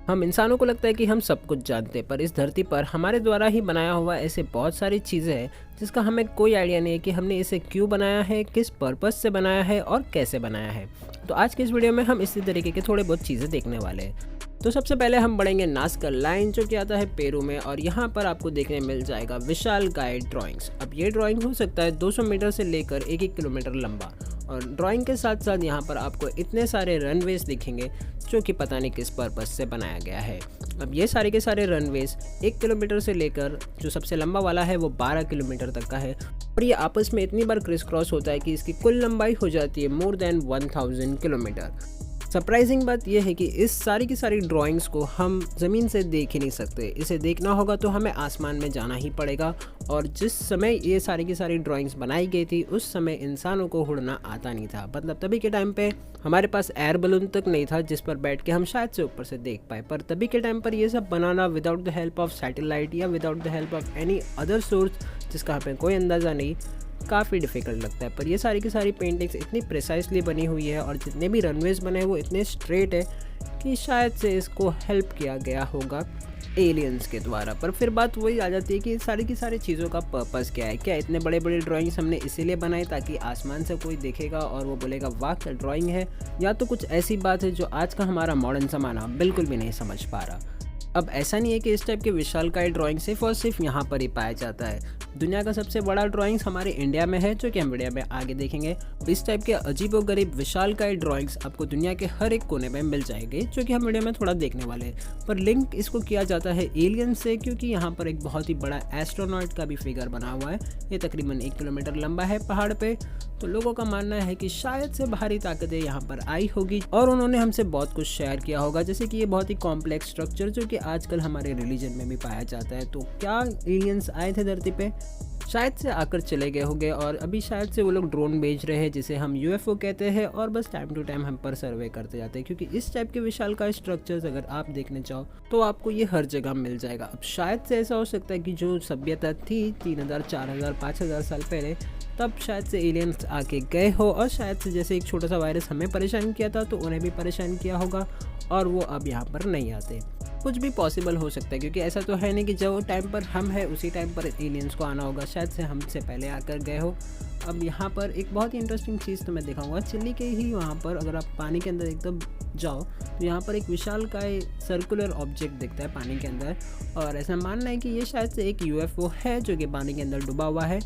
हम इंसानों को लगता है कि हम सब कुछ जानते हैं, पर इस धरती पर हमारे द्वारा ही बनाया हुआ ऐसे बहुत सारी चीज़ें हैं जिसका हमें कोई आइडिया नहीं है कि हमने इसे क्यों बनाया है, किस पर्पस से बनाया है और कैसे बनाया है। तो आज के इस वीडियो में हम इसी तरीके के थोड़े बहुत चीज़ें देखने वाले हैं। तो सबसे पहले हम बढ़ेंगे नास्का लाइन जो कि आता है पेरू में, और यहाँ पर आपको देखने मिल जाएगा विशालकाय ड्राइंग्स। अब ये ड्राइंग हो सकता है 200 मीटर से लेकर 1-1 किलोमीटर लंबा, और ड्राइंग के साथ साथ यहाँ पर आपको इतने सारे रनवेज दिखेंगे जो कि पता नहीं किस पर्पस से बनाया गया है। अब ये सारे के सारे रनवेज 1 किलोमीटर से लेकर जो सबसे लंबा वाला है वो 12 किलोमीटर तक का है, और ये आपस में इतनी बार क्रिस क्रॉस होता है कि इसकी कुल लंबाई हो जाती है मोर देन 1000 किलोमीटर। सरप्राइजिंग बात यह है कि इस सारी की सारी ड्राइंग्स को हम ज़मीन से देख ही नहीं सकते। इसे देखना होगा तो हमें आसमान में जाना ही पड़ेगा, और जिस समय ये सारी की सारी ड्राइंग्स बनाई गई थी उस समय इंसानों को उड़ना आता नहीं था। मतलब तभी के टाइम पे हमारे पास एयर बलून तक नहीं था जिस पर बैठ के हम शायद से ऊपर से देख पाए। पर तभी के टाइम पर ये सब बनाना without the help of satellite या without the help of any other source जिसका हमें कोई अंदाज़ा नहीं, काफ़ी डिफ़िकल्ट लगता है। पर ये सारी की सारी पेंटिंग्स इतनी प्रिसाइसली बनी हुई है और जितने भी रनवेज बने हैं वो इतने स्ट्रेट है कि शायद से इसको हेल्प किया गया होगा एलियंस के द्वारा। पर फिर बात वही आ जाती है कि सारी की सारी चीज़ों का पर्पस क्या है। क्या इतने बड़े बड़े ड्राइंग्स हमने इसीलिए बनाए ताकि आसमान से कोई देखेगा और वो बोलेगा वाह क्या ड्राइंग है, या तो कुछ ऐसी बात है जो आज का हमारा मॉडर्न ज़माना बिल्कुल भी नहीं समझ पा रहा। अब ऐसा नहीं है कि इस टाइप के विशालकाय ड्राइंग सिर्फ और सिर्फ यहाँ पर ही पाया जाता है। दुनिया का सबसे बड़ा ड्राइंग्स हमारे इंडिया में है जो कि हम वीडियो में आगे देखेंगे। इस टाइप के अजीबोगरीब विशालकाय ड्राइंग्स आपको दुनिया के हर एक कोने में मिल जाएंगे जो कि हम वीडियो में थोड़ा देखने वाले हैं। पर लिंक इसको किया जाता है एलियन से, क्योंकि यहाँ पर एक बहुत ही बड़ा एस्ट्रोनॉट का भी फिगर बना हुआ है। ये तकरीबन 1 किलोमीटर लंबा है पहाड़ पे। तो लोगों का मानना है कि शायद से बाहरी ताकतें यहाँ पर आई होगी और उन्होंने हमसे बहुत कुछ शेयर किया होगा, जैसे कि ये बहुत ही कॉम्प्लेक्स स्ट्रक्चर जो कि आजकल हमारे रिलीजन में भी पाया जाता है। तो क्या एलियंस आए थे धरती पे? शायद से आकर चले गए होंगे, और अभी शायद से वो लोग ड्रोन भेज रहे हैं जिसे हम यूएफओ कहते हैं, और बस टाइम टू टाइम हम पर सर्वे करते जाते हैं। क्योंकि इस टाइप के विशालकाय स्ट्रक्चर्स अगर आप देखने चाहो तो आपको ये हर जगह मिल जाएगा। अब शायद से ऐसा हो सकता है कि जो सभ्यता थी 3000, 4000, 5000 साल पहले, तब शायद से एलियंस आके गए हो, और शायद से जैसे एक छोटा सा वायरस हमें परेशान किया था तो उन्हें भी परेशान किया होगा और वो अब यहाँ पर नहीं आते। कुछ भी पॉसिबल हो सकता है, क्योंकि ऐसा तो है नहीं कि जो टाइम पर हम हैं उसी टाइम पर एलियंस को आना होगा। शायद से हमसे पहले आकर गए हो। अब यहाँ पर एक बहुत ही इंटरेस्टिंग चीज़ तो मैं दिखाऊंगा। चिली के ही वहाँ पर अगर आप पानी के अंदर एकदम जाओ तो यहाँ पर एक विशालकाय सर्कुलर ऑब्जेक्ट दिखता है पानी के अंदर, और ऐसा मानना है कि ये शायद से एक यूएफओ है जो कि पानी के अंदर डूबा हुआ है।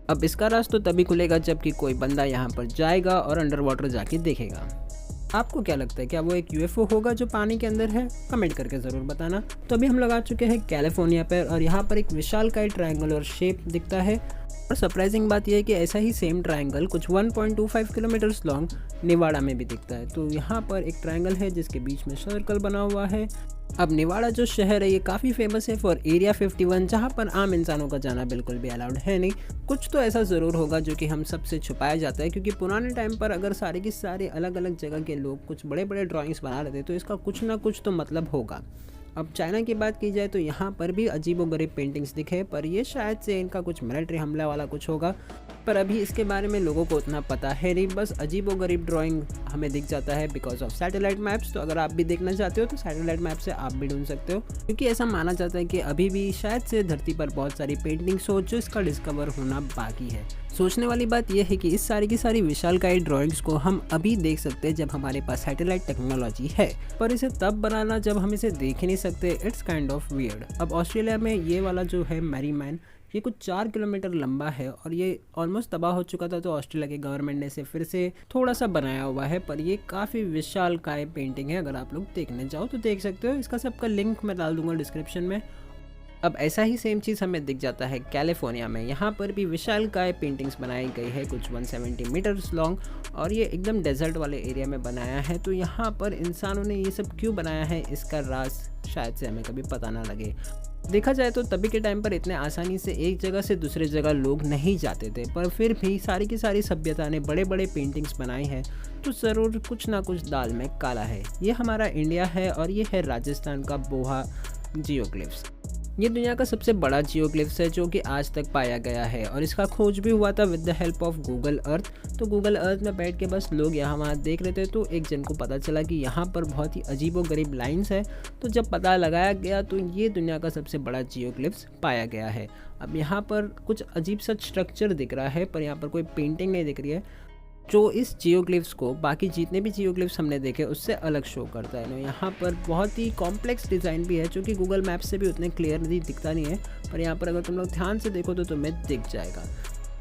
अब इसका राज तो तभी खुलेगा जबकि कोई बंदा यहाँ पर जाएगा और अंडर वाटर जाके देखेगा। आपको क्या लगता है, क्या वो एक यूएफओ होगा जो पानी के अंदर है? कमेंट करके ज़रूर बताना। तो अभी हम लोग आ चुके हैं कैलिफोर्निया पर, और यहाँ पर एक विशालकाय ट्रायंगुलर शेप दिखता है। और सरप्राइजिंग बात यह है कि ऐसा ही सेम ट्रायंगल कुछ 1.25 किलोमीटर्स लॉन्ग नेवाड़ा में भी दिखता है। तो यहाँ पर एक ट्रायंगल है जिसके बीच में सर्कल बना हुआ है। अब नेवाड़ा जो शहर है ये काफ़ी फेमस है फॉर एरिया 51, जहाँ पर आम इंसानों का जाना बिल्कुल भी अलाउड है नहीं। कुछ तो ऐसा ज़रूर होगा जो कि हम सबसे छुपाया जाता है, क्योंकि पुराने टाइम पर अगर सारे की सारे अलग अलग जगह के लोग कुछ बड़े बड़े ड्राइंग्स बना रहे थे तो इसका कुछ ना कुछ तो मतलब होगा। अब चाइना की बात की जाए तो यहाँ पर भी अजीबोगरीब पेंटिंग्स दिखे, पर ये शायद से इनका कुछ मिलिट्री हमला वाला कुछ होगा। पर अभी इसके बारे में लोगों को उतना पता है नहीं, बस अजीबोगरीब ड्राइंग हमें दिख जाता है बिकॉज ऑफ सैटेलाइट मैप्स। तो अगर आप भी देखना चाहते हो तो सैटेलाइट मैप से आप भी ढूंढ सकते हो, क्योंकि ऐसा माना जाता है कि अभी भी शायद से धरती पर बहुत सारी पेंटिंग्स हो जो इसका डिस्कवर होना बाकी है। सोचने वाली बात यह है कि इस सारी की सारी विशालकाय ड्राइंग्स को हम अभी देख सकते हैं जब हमारे पास सैटेलाइट टेक्नोलॉजी है, पर इसे तब बनाना जब हम इसे देख ही नहीं सकते। It's kind of weird. अब ऑस्ट्रेलिया में ये वाला जो है मैरीमैन, ये कुछ 4 किलोमीटर लंबा है और ये ऑलमोस्ट तबाह हो चुका था, तो ऑस्ट्रेलिया के गवर्नमेंट ने इसे फिर से थोड़ा सा बनाया हुआ है। पर ये काफ़ी विशालकाय पेंटिंग है, अगर आप लोग देखने जाओ तो देख सकते हो। इसका सबका लिंक मैं डाल दूंगा डिस्क्रिप्शन में। अब ऐसा ही सेम चीज़ हमें दिख जाता है कैलिफोर्निया में। यहाँ पर भी विशालकाय पेंटिंग्स बनाई गई है कुछ 170 मीटर्स लॉन्ग, और ये एकदम डेजर्ट वाले एरिया में बनाया है। तो यहाँ पर इंसानों ने ये सब क्यों बनाया है इसका राज शायद से हमें कभी पता ना लगे। देखा जाए तो तभी के टाइम पर इतने आसानी से एक जगह से दूसरे जगह लोग नहीं जाते थे, पर फिर भी सारी की सारी सभ्यता ने बड़े बड़े पेंटिंग्स बनाई हैं। तो ज़रूर कुछ ना कुछ दाल में काला है। ये हमारा इंडिया है और ये है राजस्थान का बोहा जियोग्लिफ्स। ये दुनिया का सबसे बड़ा जियोग्लिफ्स है जो कि आज तक पाया गया है और इसका खोज भी हुआ था with the help of Google Earth. तो गूगल अर्थ में बैठ के बस लोग यहाँ वहाँ देख रहे थे, तो एक जन को पता चला कि यहाँ पर बहुत ही अजीबो गरीब लाइन्स है। तो जब पता लगाया गया तो ये दुनिया का सबसे बड़ा जियोग्लिफ्स पाया गया है। अब यहाँ पर कुछ अजीब सा स्ट्रक्चर दिख रहा है, पर यहाँ पर कोई पेंटिंग नहीं दिख रही है, जो इस जियोग्लिफ्स को बाकी जितने भी जियोग्लिफ्स हमने देखे उससे अलग शो करता है। यहाँ पर बहुत ही कॉम्प्लेक्स डिज़ाइन भी है जो कि गूगल मैप से भी उतने क्लियरली दिखता नहीं है, पर यहाँ पर अगर तुम लोग ध्यान से देखो तो तुम्हें दिख जाएगा।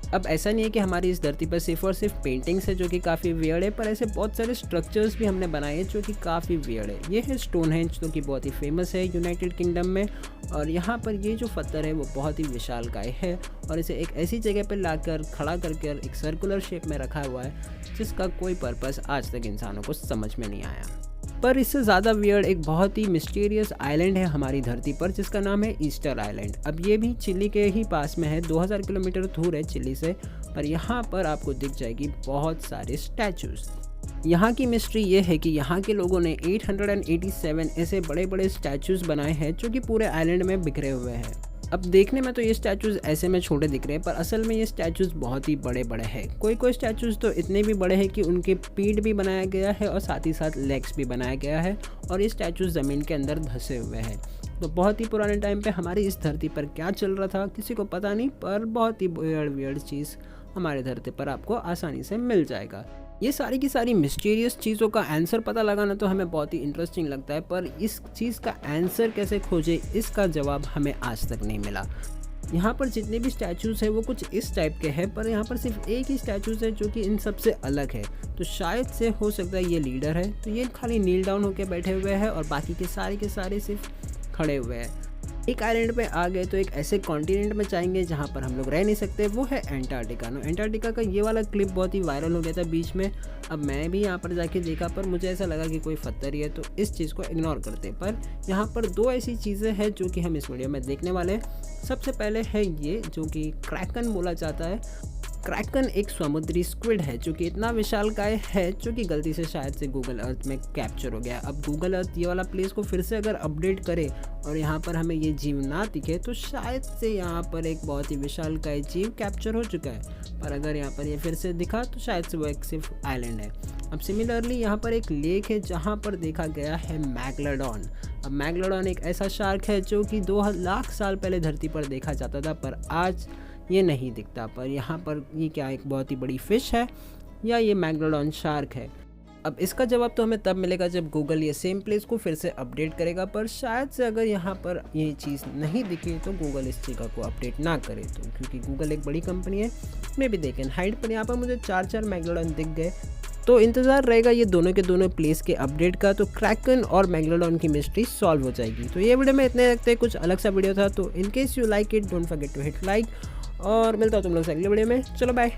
अब ऐसा नहीं है कि हमारी इस धरती पर सिर्फ और सिर्फ पेंटिंग्स है जो कि काफ़ी वियर्ड है, पर ऐसे बहुत सारे स्ट्रक्चर्स भी हमने बनाए हैं जो कि काफ़ी वियर्ड है। ये है स्टोनहेंज जो कि बहुत ही फेमस है यूनाइटेड किंगडम में, और यहाँ पर ये जो पत्थर है वो बहुत ही विशालकाय है और इसे एक ऐसी जगह पर लाकर खड़ा करके एक सर्कुलर शेप में रखा हुआ है जिसका कोई पर्पस आज तक इंसानों को समझ में नहीं आया। पर इससे ज़्यादा वियर्ड एक बहुत ही मिस्टीरियस आइलैंड है हमारी धरती पर जिसका नाम है ईस्टर आइलैंड। अब ये भी चिली के ही पास में है, 2000 किलोमीटर दूर है चिली से, पर यहाँ पर आपको दिख जाएगी बहुत सारे स्टैचूज़। यहाँ की मिस्ट्री ये है कि यहाँ के लोगों ने 887 ऐसे बड़े बड़े स्टैचूज़ बनाए हैं जो कि पूरे आइलैंड में बिखरे हुए हैं। अब देखने में तो ये स्टैचूज़ ऐसे में छोटे दिख रहे हैं, पर असल में ये स्टैचूज़ बहुत ही बड़े बड़े हैं। कोई स्टैचूज़ तो इतने भी बड़े हैं कि उनके पीठ भी बनाया गया है और साथ ही साथ लेग्स भी बनाया गया है, और ये स्टैचूज़ ज़मीन के अंदर धंसे हुए हैं। तो बहुत ही पुराने टाइम पे हमारी इस धरती पर क्या चल रहा था किसी को पता नहीं, पर बहुत ही वियर्ड चीज़ हमारे धरती पर आपको आसानी से मिल जाएगा। ये सारी की सारी मिस्टीरियस चीज़ों का आंसर पता लगाना तो हमें बहुत ही इंटरेस्टिंग लगता है, पर इस चीज़ का आंसर कैसे खोजे इसका जवाब हमें आज तक नहीं मिला। यहाँ पर जितने भी स्टैचूज़ हैं वो कुछ इस टाइप के हैं, पर यहाँ पर सिर्फ एक ही स्टैचूज़ है जो कि इन सबसे अलग है। तो शायद से हो सकता है ये लीडर है, तो ये खाली नील डाउन होकर बैठे हुए हैं और बाकी के सारे सिर्फ खड़े हुए हैं। एक आइलैंड पे आ गए तो एक ऐसे कॉन्टिनेंट में जाएंगे जहाँ पर हम लोग रह नहीं सकते, वो है एंटार्क्टिका। एंटार्क्टिका का ये वाला क्लिप बहुत ही वायरल हो गया था बीच में। अब मैं भी यहाँ पर जाके देखा, पर मुझे ऐसा लगा कि कोई पत्थर ही है, तो इस चीज़ को इग्नोर करते। पर यहाँ पर दो ऐसी चीज़ें हैं जो कि हम इस वीडियो में देखने वाले हैं। सबसे पहले है ये जो कि क्रैकन बोला जाता है। क्रैकन एक समुद्री स्क्विड है जो कि इतना विशालकाय है जो कि गलती से शायद से गूगल अर्थ में कैप्चर हो गया। अब गूगल अर्थ ये वाला प्लेस को फिर से अगर अपडेट करे और यहाँ पर हमें ये जीव ना दिखे तो शायद से यहाँ पर एक बहुत ही विशालकाय जीव कैप्चर हो चुका है, पर अगर यहाँ पर ये फिर से दिखा तो शायद से वो एक सिर्फ आइलैंड है। अब सिमिलरली यहाँ पर एक लेक है जहाँ पर देखा गया है मैगलोडॉन। अब मैगलोडॉन एक ऐसा शार्क है जो कि 2 लाख साल पहले धरती पर देखा जाता था, पर आज ये नहीं दिखता। पर यहाँ पर ये क्या एक बहुत ही बड़ी फिश है या ये मैगलोडॉन शार्क है? अब इसका जवाब तो हमें तब मिलेगा जब गूगल ये सेम प्लेस को फिर से अपडेट करेगा, पर शायद से अगर यहाँ पर ये चीज़ नहीं दिखी तो गूगल इस जगह को अपडेट ना करे, तो क्योंकि गूगल एक बड़ी कंपनी है, may be they can hide. पर यहाँ पर मुझे 4 मैगलोडॉन दिख गए, तो इंतज़ार रहेगा ये दोनों के दोनों प्लेस के अपडेट का, तो क्रैकन और मैगलोडॉन की मिस्ट्री सॉल्व हो जाएगी। तो ये वीडियो में इतने रखते हैं, कुछ अलग सा वीडियो था, तो in case you like it don't forget to hit like, और मिलता हूँ तुम लोग से अगले वीडियो में। चलो बाय।